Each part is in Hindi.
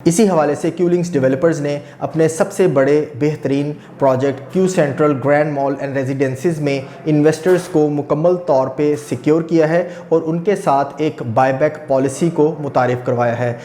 इसी हवाले से क्यू लिंक्स डेवलपर्स ने अपने सबसे बड़े बेहतरीन project Q central grand mall and रेजिडेंसीज में इन्वेस्टर्स को मुकम्मल तौर पे सिक्योर किया है और उनके साथ एक बायबैक पॉलिसी को मुतारिफ करवाया है।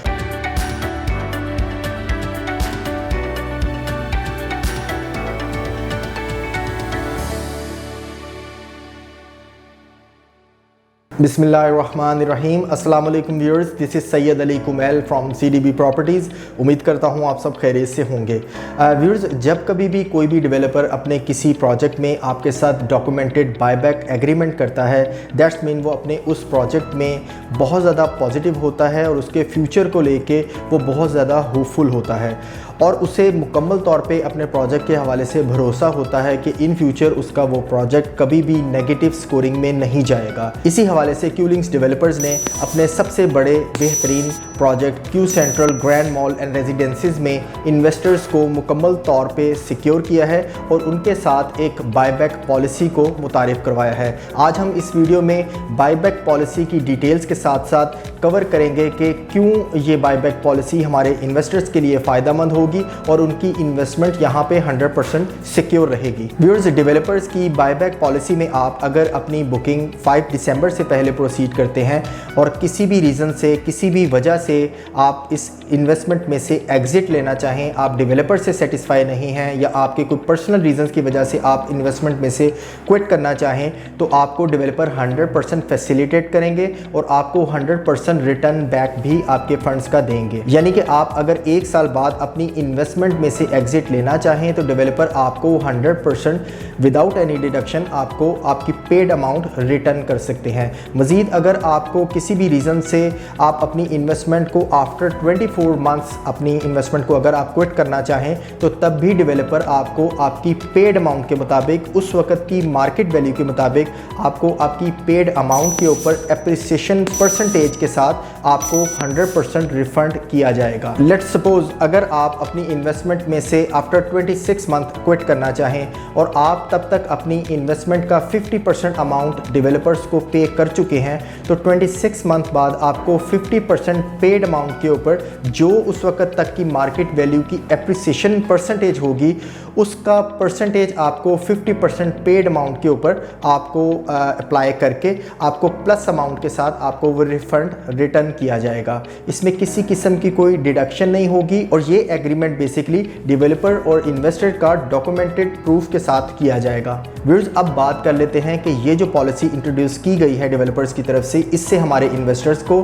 बिस्मिल्लाहिर्रहमानिर्रहीम। अस्सलाम वालेकुम viewers, this is Syed Ali Kumail from CDB properties. उम्मीद करता हूँ आप सब खैरियत से होंगे। व्यूअर्स, जब कभी भी कोई भी डेवलपर अपने किसी प्रोजेक्ट में आपके साथ डॉक्यूमेंटेड बायबैक एग्रीमेंट करता है, दैट्स मीन वो अपने उस प्रोजेक्ट में बहुत ज़्यादा पॉजिटिव होता है और उसके फ्यूचर को लेके वो बहुत ज़्यादा होपफुल होता है और उसे मुकम्मल तौर पे अपने प्रोजेक्ट के हवाले से भरोसा होता है कि इन फ्यूचर उसका वो प्रोजेक्ट कभी भी नेगेटिव स्कोरिंग में नहीं जाएगा। इसी हवाले से क्यू लिंक्स डेवलपर्स ने अपने सबसे बड़े बेहतरीन project Q central grand mall and रेजिडेंसीज में इन्वेस्टर्स को मुकम्मल तौर पे सिक्योर किया है और उनके साथ एक बायबैक पॉलिसी को मुतारिफ करवाया है। आज हम इस वीडियो में बायबैक पॉलिसी की डिटेल्स के साथ साथ कवर करेंगे कि क्यों ये बायबैक पॉलिसी हमारे इन्वेस्टर्स के लिए फ़ायदेमंद होगी और उनकी इन्वेस्टमेंट यहाँ पे 100% सिक्योर रहेगी। व्यूअर्स, डेवलपर्स की बायबैक पॉलिसी में आप अगर अपनी बुकिंग 5 दिसंबर से पहले प्रोसीड करते हैं और किसी भी रीज़न से, किसी भी वजह से आप इस इन्वेस्टमेंट में से एग्ज़िट लेना चाहें, आप डेवलपर से सेटिस्फाई नहीं हैं या आपके कोई पर्सनल रीजंस की वजह से आप इन्वेस्टमेंट में से क्विट करना चाहें, तो आपको डेवलपर 100% फैसिलिटेट करेंगे और आपको 100% रिटर्न बैक भी आपके फंड्स का देंगे। यानी कि आप अगर 1 साल बाद अपनी इन्वेस्टमेंट में से एग्जिट लेना चाहें तो डेवलपर आपको 100% विदाउट एनी डिडक्शन आपको आपकी पेड अमाउंट रिटर्न कर सकते हैं। मज़ीद अगर आपको किसी भी रीज़न से आप अपनी इन्वेस्टमेंट को आफ्टर 24 मंथ्स अपनी इन्वेस्टमेंट को अगर आप क्विट करना चाहें तो तब भी डेवलपर आपको आपकी पेड अमाउंट के मुताबिक, उस वक़्त की मार्केट वैल्यू के मुताबिक आपको आपकी पेड अमाउंट के ऊपर एप्रिसिएशन परसेंटेज के साथ आपको 100% रिफंड किया जाएगा। लेट्स सपोज अगर आप अपनी इन्वेस्टमेंट में से आफ्टर 26 मंथ क्विट करना चाहें और आप तब तक अपनी इन्वेस्टमेंट का 50% अमाउंट डेवलपर्स को पे कर चुके हैं, तो 26 मंथ बाद आपको 50% पेड अमाउंट के ऊपर जो उस वक्त तक की मार्केट वैल्यू की एप्रिसिएशन परसेंटेज होगी उसका परसेंटेज आपको 50% पेड अमाउंट के ऊपर आपको अप्लाई करके आपको प्लस अमाउंट के साथ आपको वो रिफंड रिटर्न किया जाएगा। इसमें किसी किस्म की कोई डिडक्शन नहीं होगी और ये एग्रीमेंट बेसिकली डेवलपर और इन्वेस्टर का डॉक्यूमेंटेड प्रूफ के साथ किया जाएगा। व्यूअर्स, अब बात कर लेते हैं कि ये जो पॉलिसी इंट्रोड्यूस की गई है डेवलपर्स की तरफ से, इससे हमारे इन्वेस्टर्स को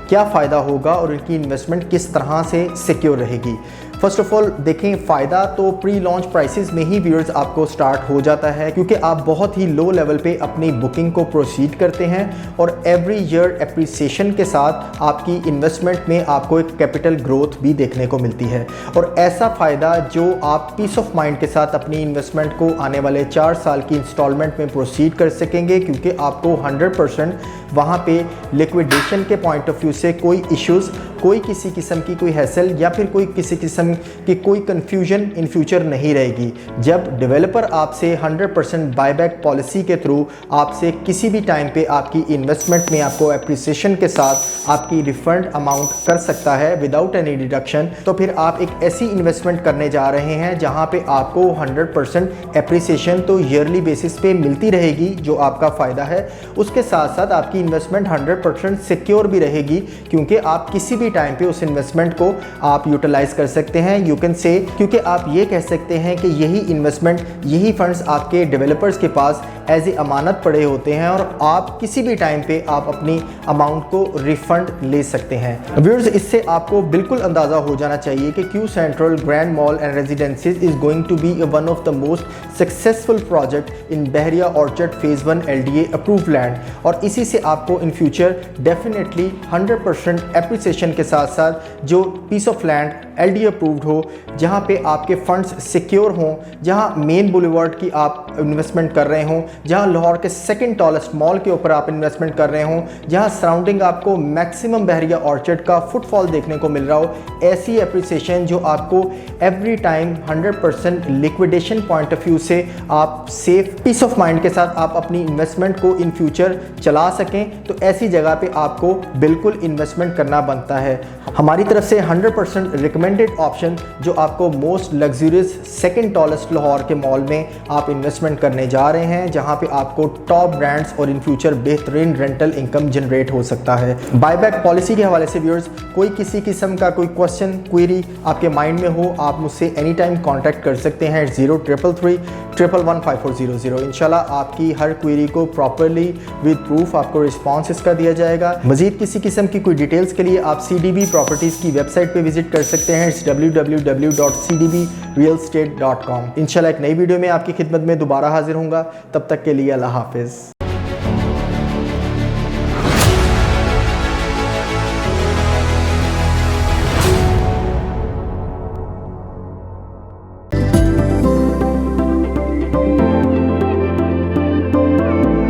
क्या फ़ायदा होगा और उनकी इन्वेस्टमेंट किस तरह से सिक्योर रहेगी। फर्स्ट ऑफ ऑल देखें, फ़ायदा तो प्री लॉन्च प्राइसेस में ही व्यूअर्स आपको स्टार्ट हो जाता है क्योंकि आप बहुत ही लो लेवल पे अपनी बुकिंग को प्रोसीड करते हैं और एवरी ईयर एप्रिसिएशन के साथ आपकी इन्वेस्टमेंट में आपको एक कैपिटल ग्रोथ भी देखने को मिलती है और ऐसा फ़ायदा जो आप पीस ऑफ माइंड के साथ अपनी इन्वेस्टमेंट को आने वाले 4 साल की इंस्टॉलमेंट में प्रोसीड कर सकेंगे क्योंकि आपको 100% वहाँ पे लिक्विडेशन के पॉइंट ऑफ व्यू से कोई इश्यूज़, कोई किसी किस्म की कोई हैसल या फिर कोई किसी किस्म की कोई कन्फ्यूजन इन फ्यूचर नहीं रहेगी। जब डेवलपर आपसे 100% बायबैक पॉलिसी के थ्रू आपसे किसी भी टाइम पे आपकी इन्वेस्टमेंट में आपको एप्रिसिएशन के साथ आपकी रिफंड अमाउंट कर सकता है विदाउट एनी डिडक्शन, तो फिर आप एक ऐसी इन्वेस्टमेंट करने जा रहे हैं जहां पे आपको 100% एप्रिसिएशन तो ईयरली बेसिस पे मिलती रहेगी जो आपका फ़ायदा है। उसके साथ साथ आपकी इन्वेस्टमेंट 100% सिक्योर भी रहेगी क्योंकि आप किसी भी टाइम पे उस इन्वेस्टमेंट को आप यूटिलाइज कर सकते हैं, यू कैन से, क्योंकि आप ये कह सकते हैं कि यही इन्वेस्टमेंट, यही फंड्स आपके डेवलपर्स के पास एज ए अमानत पड़े होते हैं और आप किसी भी टाइम पे आप अपनी अमाउंट को रिफंड ले सकते हैं। व्यूअर्स, इससे आपको बिल्कुल अंदाज़ा हो जाना चाहिए कि Q central grand mall and residencies is going to be one of the most successful project in Bahria orchard phase 1 LDA approved land और इसी से आपको इन फ्यूचर डेफिनेटली 100% एप्रिसिएशन के साथ साथ जो piece of land LDA approved हो, जहाँ पे आपके फंड्स सिक्योर हों, जहाँ मेन बुलेवार्ड की आप इन्वेस्टमेंट कर रहे हों, जहाँ लाहौर के सेकंड टॉलेस्ट मॉल के ऊपर आप इन्वेस्टमेंट कर रहे हों, जहाँ सराउंडिंग आपको मैक्सिमम बहरिया ऑर्चर्ड का फुटफॉल देखने को मिल रहा हो, ऐसी एप्रिसिएशन जो आपको every time 100% liquidation point of view से आप सेफ पीस ऑफ माइंड के साथ आप अपनी इन्वेस्टमेंट को इन फ्यूचर चला सकें, तो ऐसी जगह पे आपको बिल्कुल इन्वेस्टमेंट करना बनता है। हमारी तरफ से 100% रिकमेंड रिकमेंडेड ऑप्शन जो आपको most luxurious second tallest Lahore के मॉल में आप इन्वेस्टमेंट करने जा रहे हैं, जहां पे आपको टॉप ब्रांड्स और इन फ्यूचर बेहतरीन रेंटल इनकम जनरेट हो सकता है। बायबैक पॉलिसी के हवाले से व्यूअर्स, कोई किसी किस्म का कोई क्वेश्चन क्वेरी आपके माइंड में हो, आप मुझसे एनी टाइम कॉन्टैक्ट कर सकते हैं 0333-111-5400। इंशाल्लाह आपकी हर क्वेरी को प्रॉपरली विद प्रूफ आपको रिस्पॉन्स इसका दिया जाएगा। मजीद किसी किस्म की कोई डिटेल्स के लिए आप CDB प्रॉपर्टीज़ की वेबसाइट पे विजिट कर सकते हैं www.cdbrealestate.com। इंशाल्लाह एक नई वीडियो में आपकी खिदमत में दोबारा हाजिर होऊंगा, तब तक के लिए अल्लाह हाफिज़।